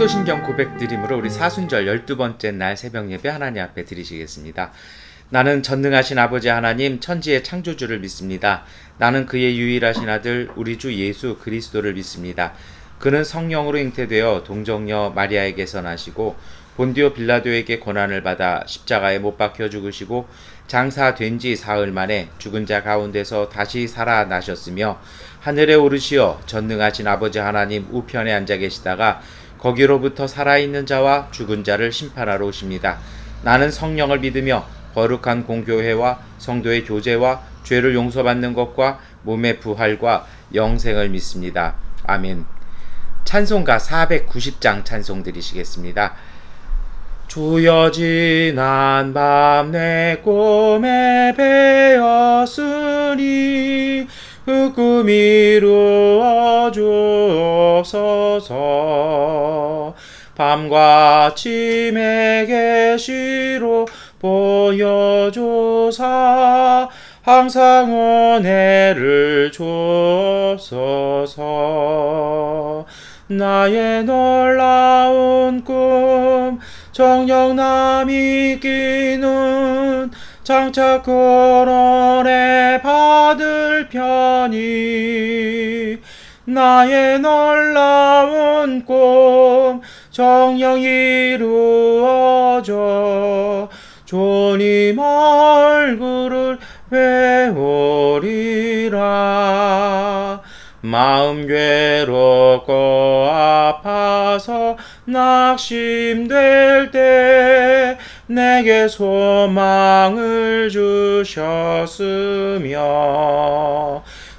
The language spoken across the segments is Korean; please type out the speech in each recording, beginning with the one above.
사도신경 고백드림으로 우리 사순절 12번째 날 새벽예배 하나님 앞에 드리시겠습니다. 나는 전능하신 아버지 하나님 천지의 창조주를 믿습니다. 나는 그의 유일하신 아들 우리 주 예수 그리스도를 믿습니다. 그는 성령으로 잉태되어 동정녀 마리아에게서 나시고 본디오 빌라도에게 고난을 받아 십자가에 못 박혀 죽으시고 장사된 지 사흘 만에 죽은 자 가운데서 다시 살아나셨으며 하늘에 오르시어 전능하신 아버지 하나님 우편에 앉아 계시다가 거기로부터 살아있는 자와 죽은 자를 심판하러 오십니다. 나는 성령을 믿으며 거룩한 공교회와 성도의 교제와 죄를 용서받는 것과 몸의 부활과 영생을 믿습니다. 아멘. 찬송가 490장 찬송 드리시겠습니다. 주여 지난 밤 내 꿈에 배었으니 그 꿈 이루어 주옵소서. 밤과 아침에 계시로 보여주사 항상 은혜를 주옵소서. 나의 놀라운 꿈 정녕 남이 끼는 장차 근원에 받을 편이 나의 놀라운 꿈 정녕 이루어져 주님 얼굴을 배우리라. 마음 괴롭고 아파서 낙심될 때 내게 소망을 주셨으며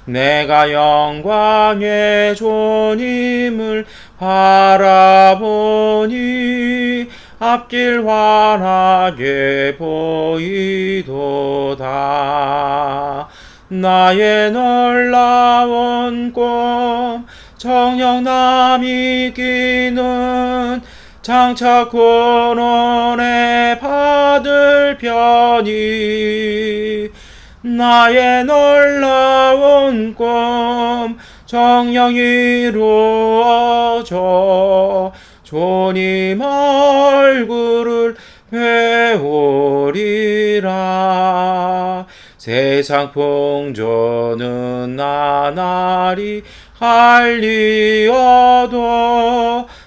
내가 영광의 주님을 바라보니 앞길 환하게 보이도다. 나의 놀라운 꿈 정녕 남이 끼는 장차 근원에 받을 편이 나의 놀라운 꿈 정녕 이루어져 주님 얼굴을 배우리라. 세상 풍조는 나날이 갈리어도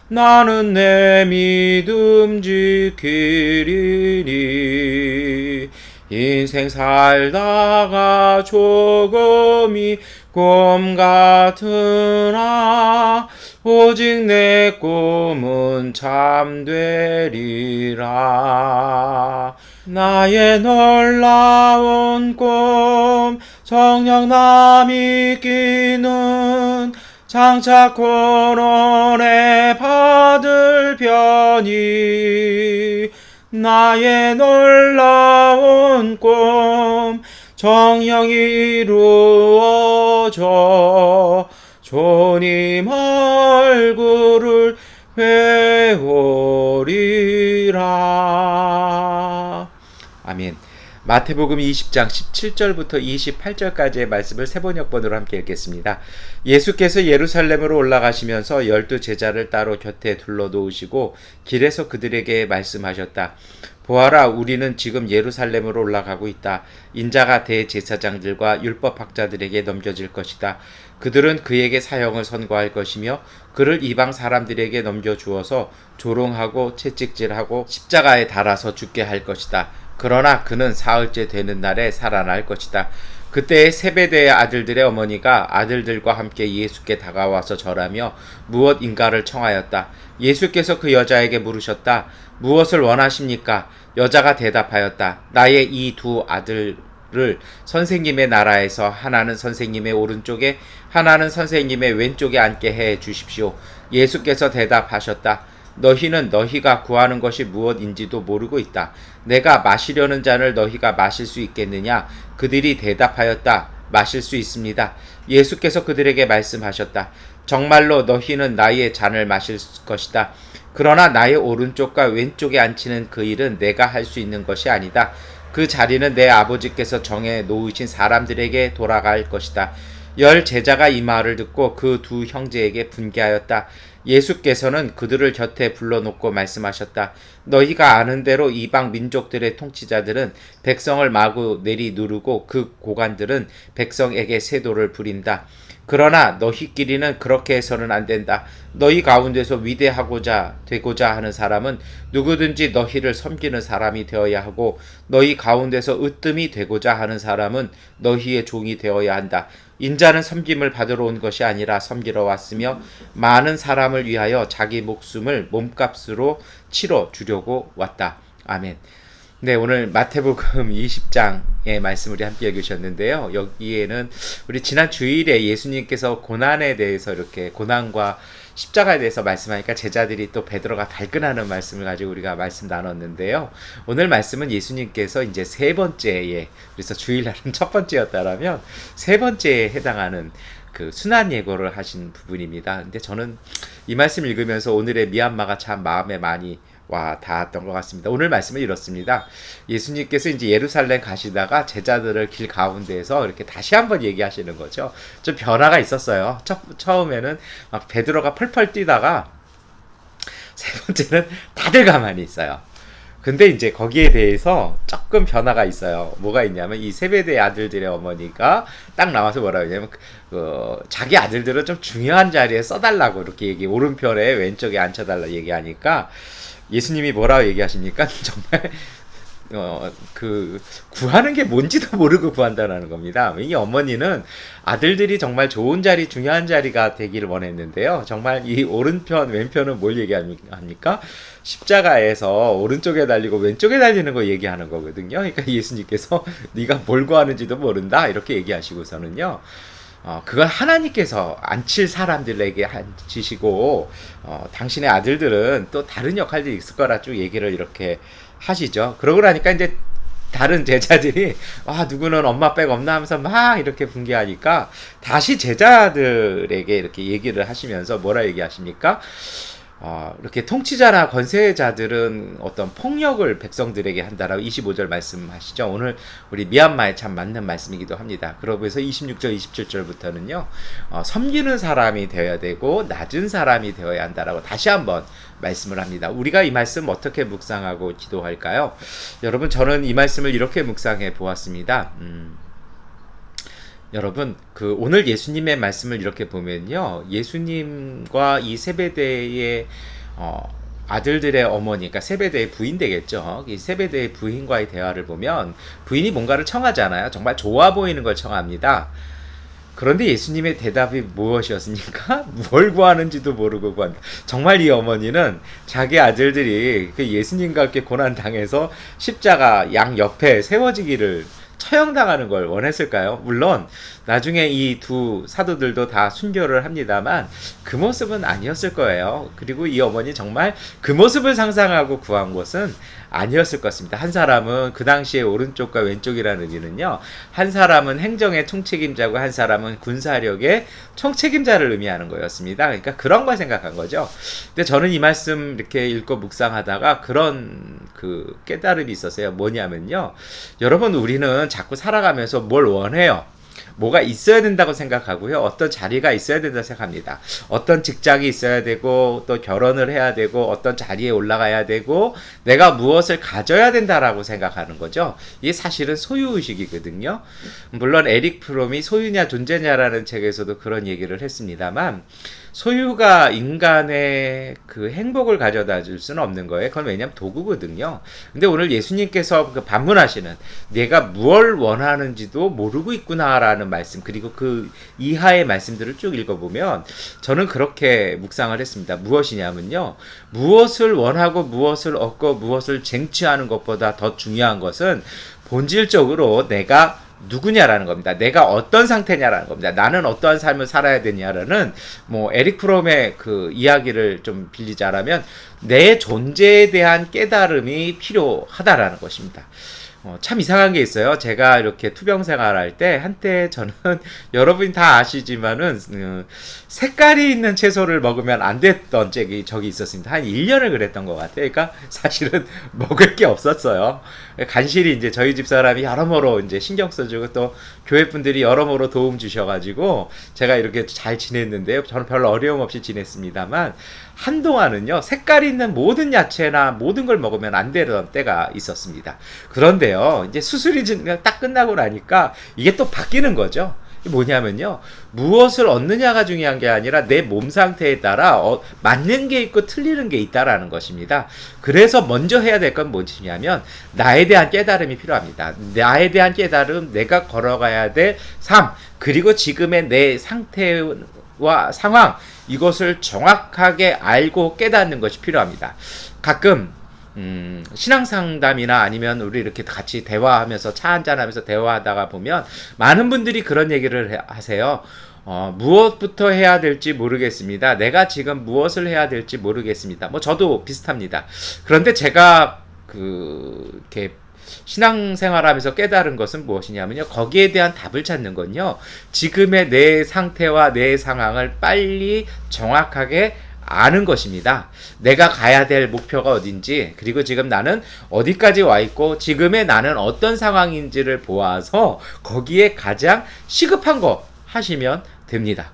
나는 내 믿음 지키리니. 인생 살다가 조금이 꿈 같으나 오직 내 꿈은 참되리라. 나의 놀라운 꿈 정녕 남이 끼는 장차 근원에 받을 편이 나의 놀라운 꿈 정녕 이루어져 주님 얼굴을 배우리라. 아멘. 마태복음 20장 17절부터 28절까지의 말씀을 세번역번으로 함께 읽겠습니다. 예수께서 예루살렘으로 올라가시면서 12 제자를 따로 곁에 둘러놓으시고 길에서 그들에게 말씀하셨다. 보아라, 우리는 지금 예루살렘으로 올라가고 있다. 인자가 대제사장들과 율법학자들에게 넘겨질 것이다. 그들은 그에게 사형을 선고할 것이며 그를 이방 사람들에게 넘겨주어서 조롱하고 채찍질하고 십자가에 달아서 죽게 할 것이다. 그러나 그는 사흘째 되는 날에 살아날 것이다. 그때 세베대의 아들들의 어머니가 아들들과 함께 예수께 다가와서 절하며 무엇 인가를 청하였다. 예수께서 그 여자에게 물으셨다. 무엇을 원하십니까? 여자가 대답하였다. 나의 이 두 아들을 선생님의 나라에서 하나는 선생님의 오른쪽에 하나는 선생님의 왼쪽에 앉게 해 주십시오. 예수께서 대답하셨다. 너희는 너희가 구하는 것이 무엇인지도 모르고 있다. 내가 마시려는 잔을 너희가 마실 수 있겠느냐? 그들이 대답하였다. 마실 수 있습니다. 예수께서 그들에게 말씀하셨다. 정말로 너희는 나의 잔을 마실 것이다. 그러나 나의 오른쪽과 왼쪽에 앉히는 그 일은 내가 할 수 있는 것이 아니다. 그 자리는 내 아버지께서 정해 놓으신 사람들에게 돌아갈 것이다. 열 제자가 이 말을 듣고 그 두 형제에게 분개하였다. 예수께서는 그들을 곁에 불러놓고 말씀하셨다. 너희가 아는 대로 이방 민족들의 통치자들은 백성을 마구 내리누르고 그 고관들은 백성에게 세도를 부린다. 그러나 너희끼리는 그렇게 해서는 안 된다. 너희 가운데서 위대하고자 되고자 하는 사람은 누구든지 너희를 섬기는 사람이 되어야 하고 너희 가운데서 으뜸이 되고자 하는 사람은 너희의 종이 되어야 한다. 인자는 섬김을 받으러 온 것이 아니라 섬기러 왔으며 많은 사람을 위하여 자기 목숨을 몸값으로 치러 주려고 왔다. 아멘. 네, 오늘 마태복음 20장의 말씀을 함께 읽으셨는데요. 여기에는 우리 지난 주일에 예수님께서 고난에 대해서 이렇게 고난과 십자가에 대해서 말씀하니까 제자들이 또 베드로가 발끈하는 말씀을 가지고 우리가 말씀 나눴는데요. 오늘 말씀은 예수님께서 이제 세 번째에, 그래서 주일날은 첫 번째였다라면 세 번째에 해당하는 그 순환 예고를 하신 부분입니다. 근데 저는 이 말씀 읽으면서 오늘의 미얀마가 참 마음에 많이 와 닿았던 것 같습니다. 오늘 말씀은 이렇습니다. 예수님께서 이제 예루살렘 가시다가 제자들을 길 가운데에서 이렇게 다시 한번 얘기하시는 거죠. 좀 변화가 있었어요. 처음에는 막 베드로가 펄펄 뛰다가 세 번째는 다들 가만히 있어요. 근데 이제 거기에 대해서 조금 변화가 있어요. 뭐가 있냐면 이 세베대의 아들들의 어머니가 딱 나와서 뭐라고 하냐면 자기 아들들은 좀 중요한 자리에 써달라고 이렇게 오른편에 왼쪽에 앉혀달라 얘기하니까 예수님이 뭐라고 얘기하십니까? 정말 구하는 게 뭔지도 모르고 구한다는 겁니다. 이 어머니는 아들들이 정말 좋은 자리, 중요한 자리가 되기를 원했는데요. 정말 이 오른편, 왼편은 뭘 얘기합니까? 십자가에서 오른쪽에 달리고 왼쪽에 달리는 거 얘기하는 거거든요. 그러니까 예수님께서 네가 뭘 구하는지도 모른다 이렇게 얘기하시고서는요. 그건 하나님께서 앉힐 사람들에게 앉히시고 당신의 아들들은 또 다른 역할들이 있을 거라 쭉 얘기를 이렇게 하시죠. 그러고 나니까 이제 다른 제자들이 누구는 엄마 백 없나 하면서 막 이렇게 분개하니까 다시 제자들에게 이렇게 얘기를 하시면서 뭐라 얘기하십니까? 이렇게 통치자나 권세자들은 어떤 폭력을 백성들에게 한다라고 25절 말씀하시죠. 오늘 우리 미얀마에 참 맞는 말씀이기도 합니다. 그러면서 26절, 27절부터는요, 섬기는 사람이 되어야 되고 낮은 사람이 되어야 한다라고 다시 한번 말씀을 합니다. 우리가 이 말씀 어떻게 묵상하고 기도할까요? 여러분, 저는 이 말씀을 이렇게 묵상해 보았습니다. 여러분, 오늘 예수님의 말씀을 이렇게 보면요, 예수님과 이 세베대의 아들들의 어머니, 그러니까 세베대의 부인 되겠죠. 이 세베대의 부인과의 대화를 보면 부인이 뭔가를 청하잖아요. 정말 좋아 보이는 걸 청합니다. 그런데 예수님의 대답이 무엇이었습니까? 뭘 구하는지도 모르고 구한다. 정말 이 어머니는 자기 아들들이 예수님과 함께 고난당해서 십자가 양 옆에 세워지기를 처형당하는 걸 원했을까요? 물론 나중에 이 두 사도들도 다 순교를 합니다만 그 모습은 아니었을 거예요. 그리고 이 어머니 정말 그 모습을 상상하고 구한 것은 아니었을 것입니다. 한 사람은 그 당시에 오른쪽과 왼쪽이라는 의미는요, 한 사람은 행정의 총책임자고 한 사람은 군사력의 총책임자를 의미하는 거였습니다. 그러니까 그런 걸 생각한 거죠. 근데 저는 이 말씀 이렇게 읽고 묵상하다가 그런 깨달음이 있었어요. 뭐냐면요, 여러분, 우리는 자꾸 살아가면서 뭘 원해요. 뭐가 있어야 된다고 생각하고요. 어떤 자리가 있어야 된다고 생각합니다. 어떤 직장이 있어야 되고 또 결혼을 해야 되고 어떤 자리에 올라가야 되고 내가 무엇을 가져야 된다라고 생각하는 거죠. 이게 사실은 소유의식이거든요. 물론 에릭 프롬이 소유냐 존재냐라는 책에서도 그런 얘기를 했습니다만 소유가 인간의 행복을 가져다 줄 수는 없는 거예요. 그건 왜냐면 도구거든요. 근데 오늘 예수님께서 반문하시는 내가 무엇을 원하는지도 모르고 있구나라는 말씀, 그리고 그 이하의 말씀들을 쭉 읽어보면 저는 그렇게 묵상을 했습니다. 무엇이냐면요, 무엇을 원하고 무엇을 얻고 무엇을 쟁취하는 것보다 더 중요한 것은 본질적으로 내가 누구냐라는 겁니다. 내가 어떤 상태냐라는 겁니다. 나는 어떠한 삶을 살아야 되냐라는 에릭 프롬의 이야기를 좀 빌리자라면 내 존재에 대한 깨달음이 필요하다라는 것입니다. 참 이상한 게 있어요. 제가 이렇게 투병 생활할 때 한때 저는 여러분이 다 아시지만은 색깔이 있는 채소를 먹으면 안 됐던 적이 있었습니다. 한 1년을 그랬던 것 같아요. 그러니까 사실은 먹을 게 없었어요. 간신히 이제 저희 집 사람이 여러모로 이제 신경 써주고 또 교회 분들이 여러모로 도움 주셔가지고 제가 이렇게 잘 지냈는데요. 저는 별로 어려움 없이 지냈습니다만 한동안은요, 색깔 있는 모든 야채나 모든 걸 먹으면 안 되던 때가 있었습니다. 그런데요, 이제 수술이 딱 끝나고 나니까 이게 또 바뀌는 거죠. 뭐냐면요, 무엇을 얻느냐가 중요한 게 아니라 내 몸 상태에 따라 맞는 게 있고 틀리는 게 있다라는 것입니다. 그래서 먼저 해야 될 건 뭐냐면 나에 대한 깨달음이 필요합니다. 나에 대한 깨달음, 내가 걸어가야 될 삶, 그리고 지금의 내 상태와 상황, 이것을 정확하게 알고 깨닫는 것이 필요합니다. 가끔 신앙상담이나 아니면 우리 이렇게 같이 대화하면서 차 한잔하면서 대화하다가 보면 많은 분들이 그런 얘기를 하세요. 무엇부터 해야 될지 모르겠습니다. 내가 지금 무엇을 해야 될지 모르겠습니다. 뭐 저도 비슷합니다. 그런데 제가 이렇게 신앙생활하면서 깨달은 것은 무엇이냐면요, 거기에 대한 답을 찾는 건요, 지금의 내 상태와 내 상황을 빨리 정확하게 아는 것입니다. 내가 가야 될 목표가 어딘지, 그리고 지금 나는 어디까지 와 있고 지금의 나는 어떤 상황인지를 보아서 거기에 가장 시급한 거 하시면 됩니다.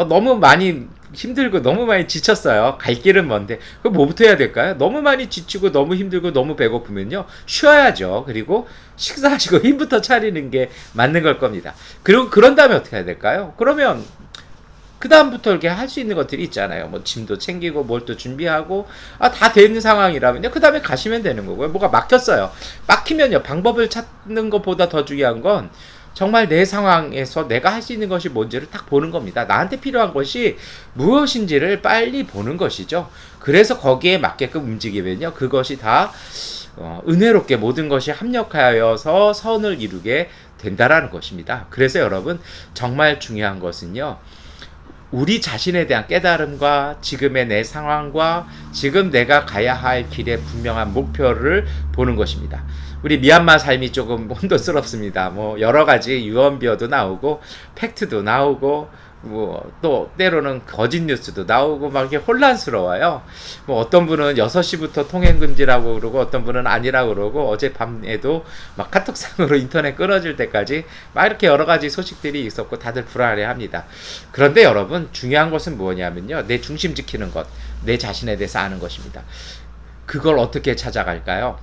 너무 많이 힘들고 너무 많이 지쳤어요. 갈 길은 먼데 그럼 뭐부터 해야 될까요? 너무 많이 지치고 너무 힘들고 너무 배고프면요, 쉬어야죠. 그리고 식사하시고 힘부터 차리는 게 맞는 걸 겁니다. 그리고 그런 다음에 어떻게 해야 될까요? 그러면 그 다음부터 이렇게 할 수 있는 것들이 있잖아요. 뭐 짐도 챙기고 뭘 또 준비하고 다 되는 상황이라면요, 그 다음에 가시면 되는 거고요. 뭐가 막혔어요. 막히면요, 방법을 찾는 것보다 더 중요한 건 정말 내 상황에서 내가 할 수 있는 것이 뭔지를 딱 보는 겁니다. 나한테 필요한 것이 무엇인지를 빨리 보는 것이죠. 그래서 거기에 맞게끔 움직이면요, 그것이 다 은혜롭게 모든 것이 합력하여서 선을 이루게 된다라는 것입니다. 그래서 여러분, 정말 중요한 것은요, 우리 자신에 대한 깨달음과 지금의 내 상황과 지금 내가 가야 할 길의 분명한 목표를 보는 것입니다. 우리 미얀마 삶이 조금 혼돈스럽습니다. 뭐 여러 가지 유언비어도 나오고 팩트도 나오고 뭐 또 때로는 거짓 뉴스도 나오고 막 이렇게 혼란스러워요. 뭐 어떤 분은 6시부터 통행 금지라고 그러고 어떤 분은 아니라고 그러고 어젯밤에도 막 카톡상으로 인터넷 끊어질 때까지 막 이렇게 여러 가지 소식들이 있었고 다들 불안해합니다. 그런데 여러분, 중요한 것은 뭐냐면요, 내 중심 지키는 것, 내 자신에 대해서 아는 것입니다. 그걸 어떻게 찾아갈까요?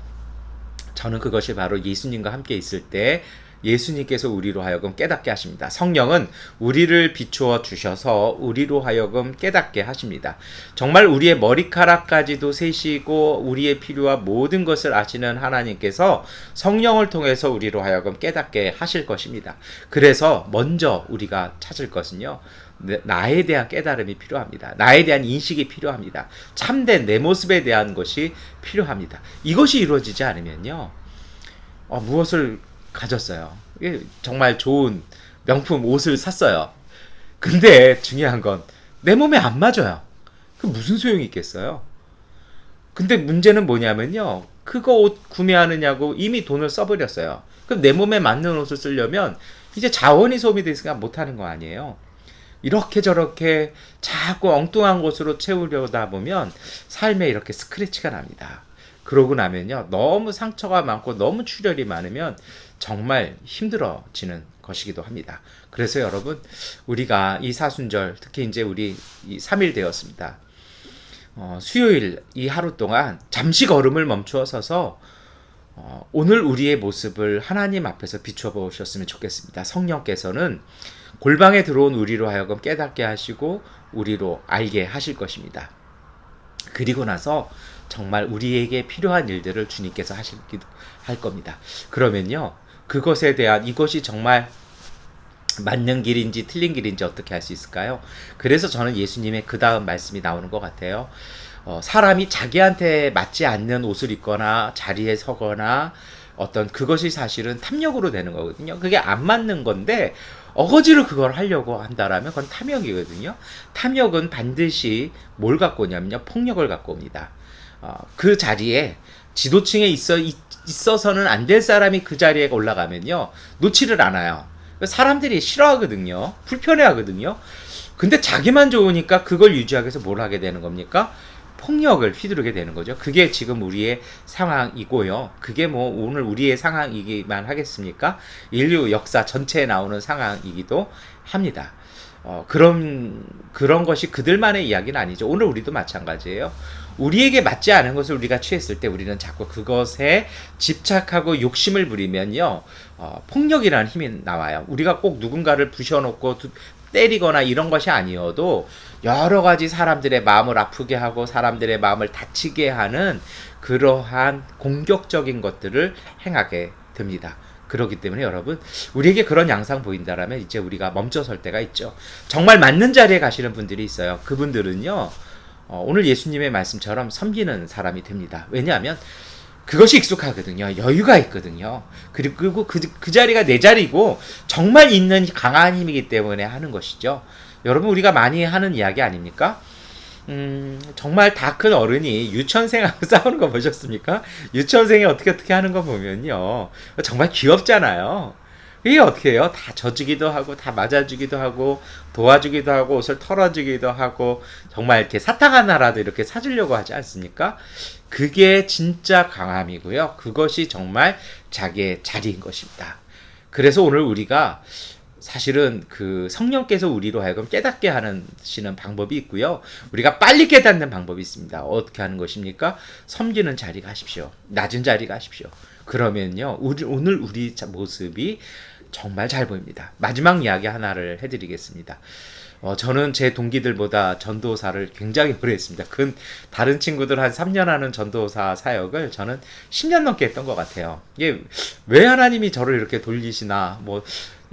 저는 그것이 바로 예수님과 함께 있을 때 예수님께서 우리로 하여금 깨닫게 하십니다. 성령은 우리를 비추어 주셔서 우리로 하여금 깨닫게 하십니다. 정말 우리의 머리카락까지도 세시고 우리의 필요와 모든 것을 아시는 하나님께서 성령을 통해서 우리로 하여금 깨닫게 하실 것입니다. 그래서 먼저 우리가 찾을 것은요, 나에 대한 깨달음이 필요합니다. 나에 대한 인식이 필요합니다. 참된 내 모습에 대한 것이 필요합니다. 이것이 이루어지지 않으면요, 무엇을 가졌어요. 정말 좋은 명품 옷을 샀어요. 근데 중요한 건 내 몸에 안 맞아요. 그 무슨 소용이 있겠어요? 근데 문제는 뭐냐면요, 그거 옷 구매하느냐고 이미 돈을 써버렸어요. 그럼 내 몸에 맞는 옷을 쓰려면 이제 자원이 소비되니까 못하는 거 아니에요. 이렇게 저렇게 자꾸 엉뚱한 곳으로 채우려다 보면 삶에 이렇게 스크래치가 납니다. 그러고 나면요, 너무 상처가 많고 너무 출혈이 많으면 정말 힘들어지는 것이기도 합니다. 그래서 여러분, 우리가 이 사순절, 특히 이제 우리 3일 되었습니다. 수요일 이 하루 동안 잠시 걸음을 멈추어 서서 오늘 우리의 모습을 하나님 앞에서 비춰 보셨으면 좋겠습니다. 성령께서는 골방에 들어온 우리로 하여금 깨닫게 하시고 우리로 알게 하실 것입니다. 그리고 나서 정말 우리에게 필요한 일들을 주님께서 할 겁니다. 그러면요, 그것에 대한 이것이 정말 맞는 길인지 틀린 길인지 어떻게 할 수 있을까요? 그래서 저는 예수님의 그 다음 말씀이 나오는 것 같아요. 사람이 자기한테 맞지 않는 옷을 입거나 자리에 서거나 어떤 그것이 사실은 탐욕으로 되는 거거든요. 그게 안 맞는 건데 어거지로 그걸 하려고 한다라면 그건 탐욕이거든요. 탐욕은 반드시 뭘 갖고 오냐면요, 폭력을 갖고 옵니다. 그 자리에 지도층에 있어서는 안 될 사람이 그 자리에 올라가면요, 놓지를 않아요. 사람들이 싫어하거든요. 불편해하거든요. 근데 자기만 좋으니까 그걸 유지하기 위해서 뭘 하게 되는 겁니까? 폭력을 휘두르게 되는 거죠. 그게 지금 우리의 상황이고요. 그게 뭐 오늘 우리의 상황이기만 하겠습니까? 인류 역사 전체에 나오는 상황이기도 합니다. 그런 것이 그들만의 이야기는 아니죠. 오늘 우리도 마찬가지예요. 우리에게 맞지 않은 것을 우리가 취했을 때 우리는 자꾸 그것에 집착하고 욕심을 부리면요, 폭력이라는 힘이 나와요. 우리가 꼭 누군가를 부셔놓고 때리거나 이런 것이 아니어도 여러 가지 사람들의 마음을 아프게 하고 사람들의 마음을 다치게 하는 그러한 공격적인 것들을 행하게 됩니다. 그렇기 때문에 여러분, 우리에게 그런 양상 보인다라면 이제 우리가 멈춰설 때가 있죠. 정말 맞는 자리에 가시는 분들이 있어요. 그분들은요, 오늘 예수님의 말씀처럼 섬기는 사람이 됩니다. 왜냐하면 그것이 익숙하거든요. 여유가 있거든요. 그리고 그 자리가 내 자리고 정말 있는 강한 힘이기 때문에 하는 것이죠. 여러분, 우리가 많이 하는 이야기 아닙니까? 정말 다 큰 어른이 유치원생하고 싸우는 거 보셨습니까? 유치원생이 어떻게 하는 거 보면요, 정말 귀엽잖아요. 이게 어떻게 해요? 다 져주기도 하고, 다 맞아주기도 하고, 도와주기도 하고, 옷을 털어주기도 하고, 정말 이렇게 사탕 하나라도 이렇게 사주려고 하지 않습니까? 그게 진짜 강함이고요. 그것이 정말 자기의 자리인 것입니다. 그래서 오늘 우리가 사실은 그 성령께서 우리로 하여금 깨닫게 하시는 방법이 있고요. 우리가 빨리 깨닫는 방법이 있습니다. 어떻게 하는 것입니까? 섬기는 자리 가십시오. 낮은 자리 가십시오. 그러면요, 오늘 우리 모습이 정말 잘 보입니다. 마지막 이야기 하나를 해드리겠습니다. 저는 제 동기들보다 전도사를 굉장히 오래 했습니다. 다른 친구들 한 3년 하는 전도사 사역을 저는 10년 넘게 했던 것 같아요. 이게 왜 하나님이 저를 이렇게 돌리시나,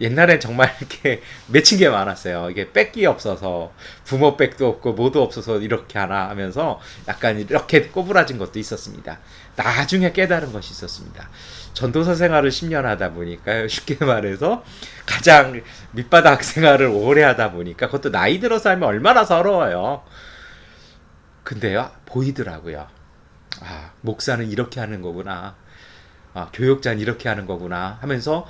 옛날엔 정말 이렇게 맺힌 게 많았어요. 이게 빽기 없어서, 부모 빽도 없고 뭐도 없어서 이렇게 하나 하면서 약간 이렇게 꼬부라진 것도 있었습니다. 나중에 깨달은 것이 있었습니다. 전도사 생활을 10년 하다 보니까, 쉽게 말해서 가장 밑바닥 생활을 오래 하다 보니까, 그것도 나이 들어서 하면 얼마나 서러워요. 근데요, 보이더라고요. 목사는 이렇게 하는 거구나. 교역자는 이렇게 하는 거구나 하면서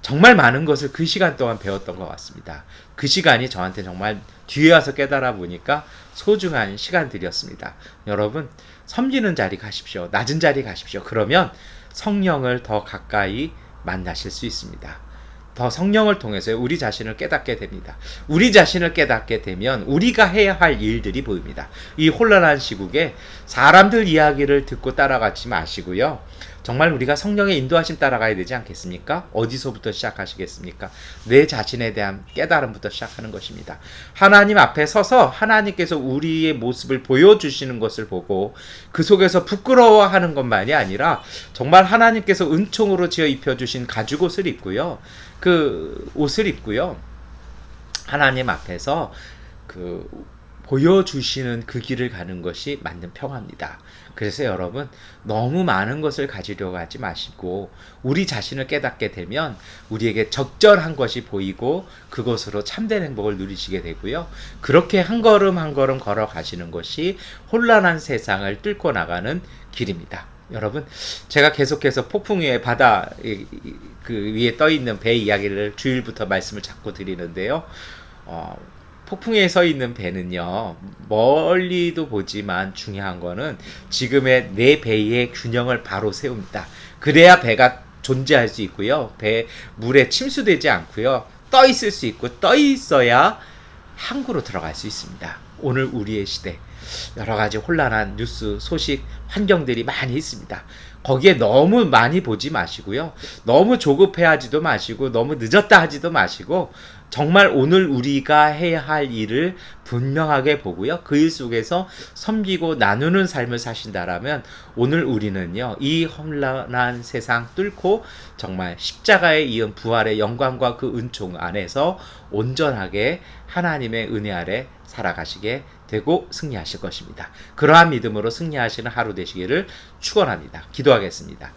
정말 많은 것을 그 시간 동안 배웠던 것 같습니다. 그 시간이 저한테 정말 뒤에 와서 깨달아 보니까 소중한 시간들이었습니다. 여러분, 섬기는 자리 가십시오. 낮은 자리 가십시오. 그러면 성령을 더 가까이 만나실 수 있습니다. 더 성령을 통해서 우리 자신을 깨닫게 됩니다. 우리 자신을 깨닫게 되면 우리가 해야 할 일들이 보입니다. 이 혼란한 시국에 사람들 이야기를 듣고 따라가지 마시고요. 정말 우리가 성령의 인도하심 따라가야 되지 않겠습니까? 어디서부터 시작하시겠습니까? 내 자신에 대한 깨달음부터 시작하는 것입니다. 하나님 앞에 서서 하나님께서 우리의 모습을 보여주시는 것을 보고 그 속에서 부끄러워하는 것만이 아니라 정말 하나님께서 은총으로 지어 입혀주신 가죽옷을 입고요. 그 옷을 입고요. 하나님 앞에서 보여주시는 그 길을 가는 것이 맞는 평화입니다. 그래서 여러분, 너무 많은 것을 가지려고 하지 마시고 우리 자신을 깨닫게 되면 우리에게 적절한 것이 보이고 그것으로 참된 행복을 누리시게 되고요. 그렇게 한 걸음 한 걸음 걸어가시는 것이 혼란한 세상을 뚫고 나가는 길입니다. 여러분, 제가 계속해서 폭풍 위에 바다 그 위에 떠있는 배 이야기를 주일부터 말씀을 자꾸 드리는데요. 폭풍에 서 있는 배는요, 멀리도 보지만 중요한 거는 지금의 내 배의 균형을 바로 세웁니다. 그래야 배가 존재할 수 있고요. 물에 침수되지 않고요. 떠 있을 수 있고, 떠 있어야 항구로 들어갈 수 있습니다. 오늘 우리의 시대, 여러 가지 혼란한 뉴스, 소식, 환경들이 많이 있습니다. 거기에 너무 많이 보지 마시고요. 너무 조급해하지도 마시고 너무 늦었다 하지도 마시고 정말 오늘 우리가 해야 할 일을 분명하게 보고요. 그 일 속에서 섬기고 나누는 삶을 사신다라면 오늘 우리는요, 이 혼란한 세상 뚫고 정말 십자가에 이은 부활의 영광과 그 은총 안에서 온전하게 하나님의 은혜 아래 살아가시게 되고 승리하실 것입니다. 그러한 믿음으로 승리하시는 하루 되시기를 축원합니다. 기도하겠습니다.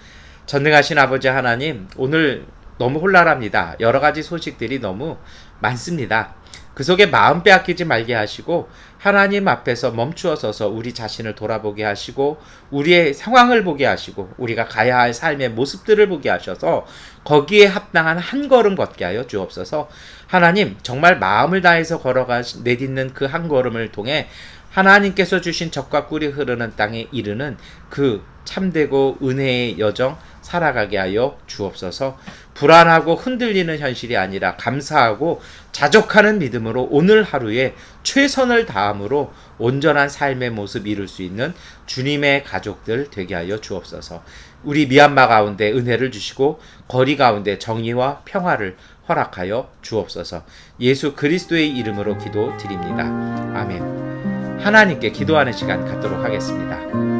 전능하신 아버지 하나님, 오늘 너무 혼란합니다. 여러 가지 소식들이 너무 많습니다. 그 속에 마음 빼앗기지 말게 하시고 하나님 앞에서 멈추어 서서 우리 자신을 돌아보게 하시고 우리의 상황을 보게 하시고 우리가 가야 할 삶의 모습들을 보게 하셔서 거기에 합당한 한 걸음 걷게 하여 주옵소서. 하나님, 정말 마음을 다해서 내딛는 그 한 걸음을 통해 하나님께서 주신 젖과 꿀이 흐르는 땅에 이르는 그 참되고 은혜의 여정 살아가게 하여 주옵소서. 불안하고 흔들리는 현실이 아니라 감사하고 자족하는 믿음으로 오늘 하루에 최선을 다함으로 온전한 삶의 모습 이룰 수 있는 주님의 가족들 되게 하여 주옵소서. 우리 미얀마 가운데 은혜를 주시고 거리 가운데 정의와 평화를 허락하여 주옵소서. 예수 그리스도의 이름으로 기도드립니다. 아멘. 하나님께 기도하는 시간 갖도록 하겠습니다.